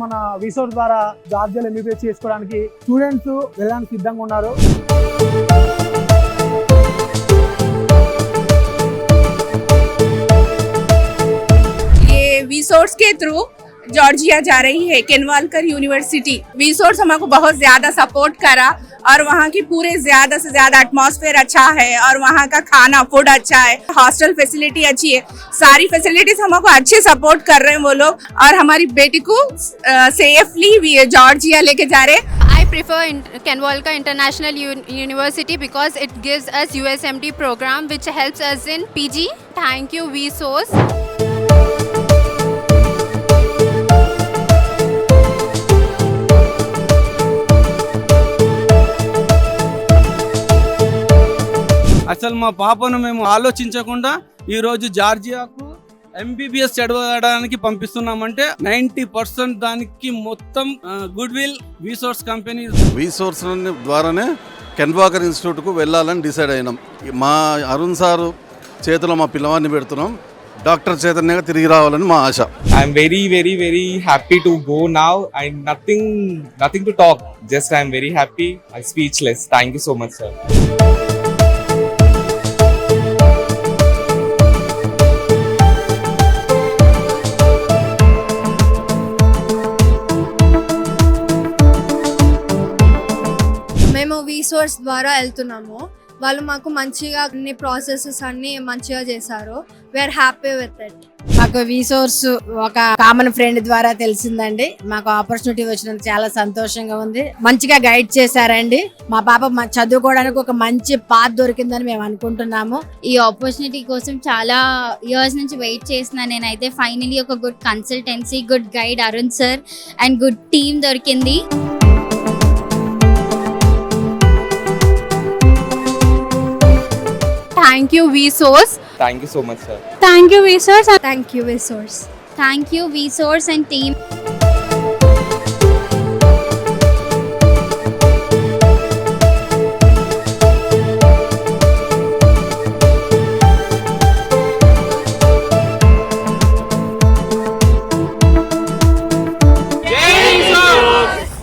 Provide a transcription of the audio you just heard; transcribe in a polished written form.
మన రిసోర్స్ ద్వారా జార్జియాలో ఎంబీబీఎస్ చేసుకోవడానికి స్టూడెంట్స్ వెళ్ళడానికి సిద్ధంగా ఉన్నారు. वीसोर्स के थ्रू जॉर्जिया जा रही है केनवालकर यूनिवर्सिटी. वीसोर्स हमको बहुत ज्यादा सपोर्ट करा और वहाँ की पूरे ज्यादा से ज्यादा एटमॉस्फेयर अच्छा है और वहाँ का खाना फूड अच्छा है, हॉस्टल फैसिलिटी अच्छी है, सारी फैसिलिटीज हमको अच्छे सपोर्ट कर रहे हैं वो लोग और हमारी बेटी को सेफली जॉर्जिया लेके जा रहे हैं. I prefer Kenwalka International University because it gives us USMD program which helps us in PG. Thank you Vsource. అసలు మా పాపను మేము ఆలోచించకుండా ఈరోజు జార్జియాకు ఎంబీబీఎస్ చదవడానికి పంపిస్తున్నామంటే 90% దానికి మొత్తం good will resource company resource ద్వారానే కెన్వాకర్ ఇన్స్టిట్యూట్కు వెళ్ళాలని డిసైడ్ అయినాం. మా అరుణ్ సారు చేతిలో మా పిల్లవాడిని పెడుతున్నాం. డాక్టర్ చైతన్యగా తిరిగి రావాలని మా ఆశ. I'm very, very, very happy to go now. I'm nothing to talk. Just I'm very happy. I'm speechless. Thank you so much, sir. మేము రీసోర్స్ ద్వారా వెళ్తున్నాము. వాళ్ళు మాకు మంచిగా అన్ని ప్రాసెసెస్ అన్ని మంచిగా చేశారు. We are happy with it. మాకు రీసోర్స్ ఒక కామన్ ఫ్రెండ్ ద్వారా తెలిసిందండి. మాకు ఆపర్చునిటీ వచ్చినందుకు చాలా సంతోషంగా ఉంది. మంచిగా గైడ్ చేశారండి. మా పాప చదువుకోవడానికి ఒక మంచి పాత్ దొరికిందని మేము అనుకుంటున్నాము. ఈ ఆపర్చునిటీ కోసం చాలా ఇయర్స్ నుంచి వెయిట్ చేసిన నేనైతే ఫైనలీ ఒక good consultancy, good guide Arun sir and good team దొరికింది. Thank you Vsource. Thank you so much, sir. Thank you Vsource. Thank you resource. Thank you Vsource and team.